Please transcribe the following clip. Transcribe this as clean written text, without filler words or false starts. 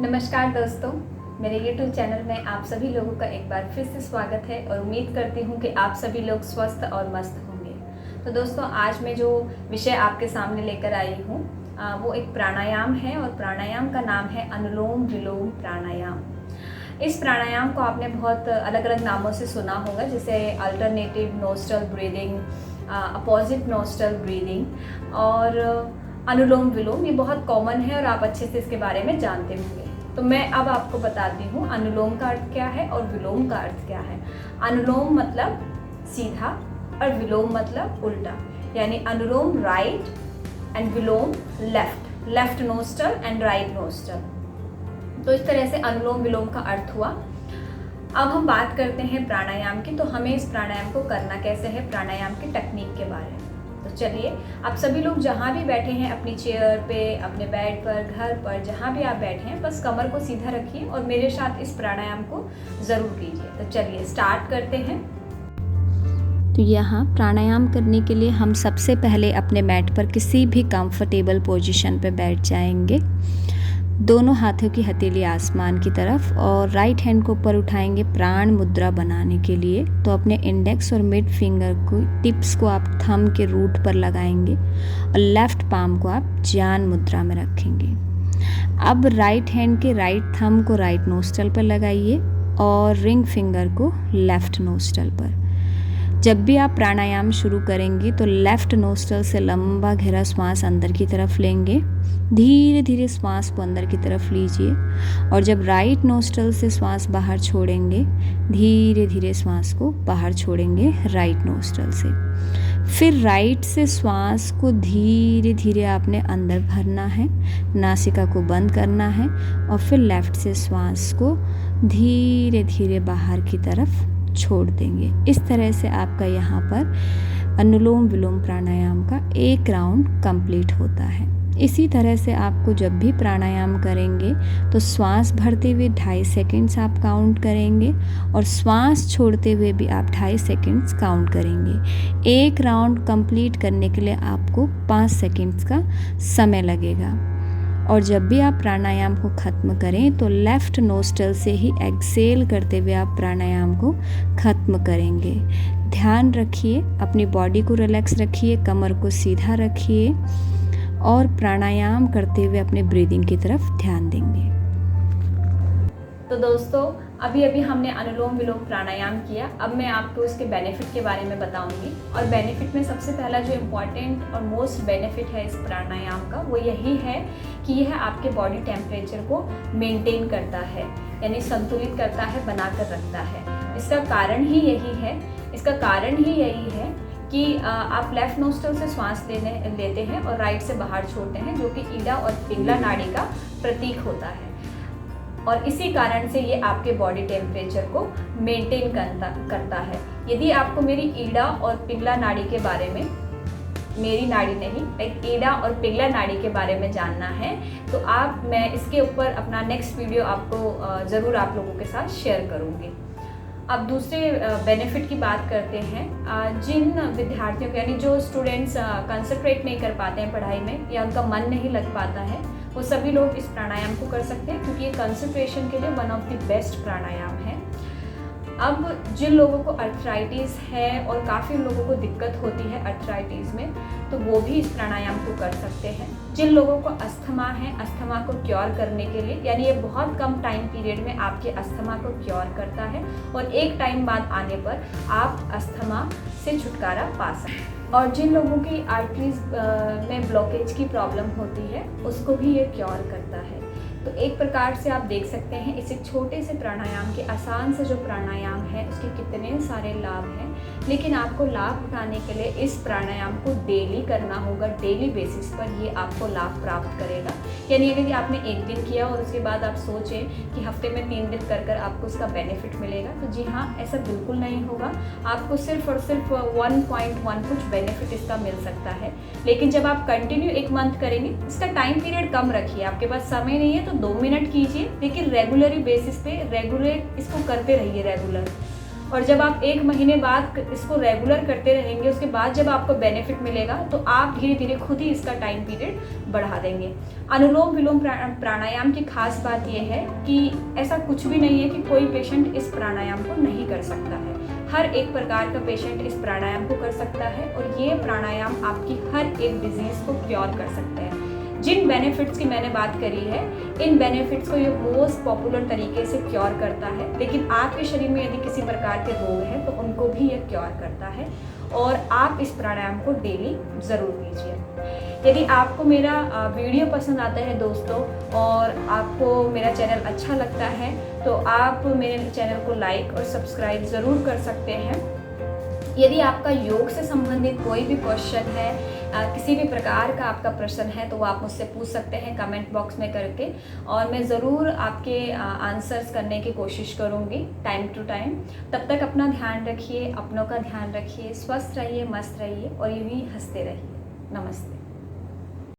नमस्कार दोस्तों, मेरे YouTube चैनल में आप सभी लोगों का एक बार फिर से स्वागत है और उम्मीद करती हूँ कि आप सभी लोग स्वस्थ और मस्त होंगे। तो दोस्तों, आज मैं जो विषय आपके सामने लेकर आई हूँ वो एक प्राणायाम है और प्राणायाम का नाम है अनुलोम विलोम प्राणायाम। इस प्राणायाम को आपने बहुत अलग अलग नामों से सुना होगा, जैसे alternative nostril breathing, opposite nostril breathing और अनुलोम विलोम। ये बहुत कॉमन है और आप अच्छे से इसके बारे में जानते होंगे। तो मैं अब आपको बताती हूँ अनुलोम का अर्थ क्या है और विलोम का अर्थ क्या है। अनुलोम मतलब सीधा और विलोम मतलब उल्टा, यानी अनुलोम राइट एंड विलोम left, left nostril and right nostril. तो इस तरह से अनुलोम विलोम का अर्थ हुआ। अब हम बात करते हैं प्राणायाम की। तो हमें इस प्राणायाम को करना कैसे है, प्राणायाम की टेक्निक के बारे में। तो चलिए, आप सभी लोग जहाँ भी बैठे हैं, अपनी चेयर पे, अपने बेड पर, घर पर, जहाँ भी आप बैठे हैं, बस कमर को सीधा रखिए और मेरे साथ इस प्राणायाम को ज़रूर कीजिए। तो चलिए स्टार्ट करते हैं। तो यहाँ प्राणायाम करने के लिए हम सबसे पहले अपने मैट पर किसी भी कंफर्टेबल पोजीशन पर बैठ जाएंगे। दोनों हाथों की हथेली आसमान की तरफ और राइट हैंड को ऊपर उठाएंगे प्राण मुद्रा बनाने के लिए। तो अपने इंडेक्स और मिड फिंगर को, टिप्स को आप थंब के रूट पर लगाएंगे और लेफ्ट पाम को आप ज्ञान मुद्रा में रखेंगे। अब राइट हैंड के राइट थंब को राइट नोस्ट्रल पर लगाइए और रिंग फिंगर को लेफ्ट नोस्ट्रल पर। जब भी आप प्राणायाम शुरू करेंगे तो लेफ्ट नोस्ट्रल से लंबा गहरा श्वास अंदर की तरफ लेंगे। धीरे धीरे श्वास को अंदर की तरफ लीजिए और जब राइट नोस्ट्रल से श्वास बाहर छोड़ेंगे, धीरे धीरे श्वास को बाहर छोड़ेंगे राइट नोस्ट्रल से। फिर राइट से श्वास को धीरे धीरे आपने अंदर भरना है, नासिका को बंद करना है और फिर लेफ्ट से श्वास को धीरे धीरे बाहर की तरफ छोड़ देंगे। इस तरह से आपका यहाँ पर अनुलोम विलोम प्राणायाम का एक राउंड कंप्लीट होता है। इसी तरह से आपको जब भी प्राणायाम करेंगे तो श्वास भरते हुए 2.5 सेकंड्स आप काउंट करेंगे और श्वास छोड़ते हुए भी आप 2.5 सेकंड्स काउंट करेंगे। एक राउंड कंप्लीट करने के लिए आपको 5 सेकंड्स का समय लगेगा। और जब भी आप प्राणायाम को ख़त्म करें तो लेफ़्ट नोस्ट्रल से ही एक्सेल करते हुए आप प्राणायाम को ख़त्म करेंगे। ध्यान रखिए, अपनी बॉडी को रिलैक्स रखिए, कमर को सीधा रखिए और प्राणायाम करते हुए अपने ब्रीदिंग की तरफ ध्यान देंगे। तो दोस्तों, अभी अभी हमने अनुलोम विलोम प्राणायाम किया। अब मैं आपको इसके बेनिफिट के बारे में बताऊंगी। और बेनिफिट में सबसे पहला जो इम्पॉर्टेंट और मोस्ट बेनिफिट है इस प्राणायाम का, वो यही है कि यह आपके बॉडी टेम्परेचर को मेंटेन करता है, यानी संतुलित करता है, बनाकर रखता है। इसका कारण ही यही है कि आप लेफ्ट नोस्ट्रल से श्वास लेते हैं और राइट से बाहर छोड़ते हैं, जो कि ईड़ा और पिंगला नाड़ी का प्रतीक होता है। और इसी कारण से ये आपके बॉडी टेम्परेचर को मेंटेन करता है। यदि आपको मेरी ईड़ा और पिंगला नाड़ी के बारे में, मेरी नाड़ी नहीं, एक ईड़ा और पिंगला नाड़ी के बारे में जानना है तो मैं इसके ऊपर अपना नेक्स्ट वीडियो आपको ज़रूर आप लोगों के साथ शेयर करूँगी। अब दूसरे बेनिफिट की बात करते हैं। जिन विद्यार्थियों को, यानी जो स्टूडेंट्स कंसंट्रेट नहीं कर पाते हैं पढ़ाई में या उनका मन नहीं लग पाता है, वो सभी लोग इस प्राणायाम को कर सकते हैं, क्योंकि ये कंसंट्रेशन के लिए वन ऑफ द बेस्ट प्राणायाम है। अब जिन लोगों को अर्थराइटिस है और काफ़ी लोगों को दिक्कत होती है अर्थराइटिस में, तो वो भी इस प्राणायाम को कर सकते हैं। जिन लोगों को अस्थमा है, अस्थमा को क्योर करने के लिए, यानी ये बहुत कम टाइम पीरियड में आपके अस्थमा को क्योर करता है और एक टाइम बाद आने पर आप अस्थमा से छुटकारा पा सकते हैं। और जिन लोगों की आर्टरीज में ब्लॉकेज की प्रॉब्लम होती है, उसको भी ये क्योर करता है। तो एक प्रकार से आप देख सकते हैं इस एक छोटे से प्राणायाम के, आसान से जो प्राणायाम है, उसके कितने सारे लाभ हैं। लेकिन आपको लाभ उठाने के लिए इस प्राणायाम को डेली करना होगा। डेली बेसिस पर ये आपको लाभ प्राप्त करेगा। यानी यदि आपने एक दिन किया और उसके बाद आप सोचें कि हफ्ते में 3 दिन कर आपको उसका बेनिफिट मिलेगा, तो जी हाँ, ऐसा बिल्कुल नहीं होगा। आपको सिर्फ और सिर्फ 1.1 कुछ बेनिफिट इसका मिल सकता है। लेकिन जब आप कंटिन्यू 1 मंथ करेंगे, इसका टाइम पीरियड कम रखिए। आपके पास समय नहीं है तो 2 मिनट कीजिए, लेकिन रेगुलरी बेसिस पे रेगुलर इसको करते रहिए रेगुलर। और जब आप 1 महीने बाद इसको रेगुलर करते रहेंगे, उसके बाद जब आपको बेनिफिट मिलेगा तो आप धीरे धीरे खुद ही इसका टाइम पीरियड बढ़ा देंगे। अनुलोम विलोम प्राणायाम की खास बात यह है कि ऐसा कुछ भी नहीं है कि कोई पेशेंट इस प्राणायाम को नहीं कर सकता है। हर एक प्रकार का पेशेंट इस प्राणायाम को कर सकता है और ये प्राणायाम आपकी हर एक डिजीज़ को क्योर कर सकते हैं। जिन बेनिफिट्स की मैंने बात करी है, इन बेनिफिट्स को ये मोस्ट पॉपुलर तरीके से क्योर करता है, लेकिन आपके शरीर में यदि किसी प्रकार के रोग हैं तो उनको भी ये क्योर करता है और आप इस प्राणायाम को डेली ज़रूर कीजिए। यदि आपको मेरा वीडियो पसंद आता है दोस्तों और आपको मेरा चैनल अच्छा लगता है तो आप मेरे चैनल को लाइक और सब्सक्राइब ज़रूर कर सकते हैं। यदि आपका योग से संबंधित कोई भी क्वेश्चन है, किसी भी प्रकार का आपका प्रश्न है तो वो आप मुझसे पूछ सकते हैं कमेंट बॉक्स में करके, और मैं ज़रूर आपके आंसर्स करने की कोशिश करूँगी टाइम टू टाइम। तब तक अपना ध्यान रखिए, अपनों का ध्यान रखिए, स्वस्थ रहिए, मस्त रहिए और यूँ ही हंसते रहिए। नमस्ते।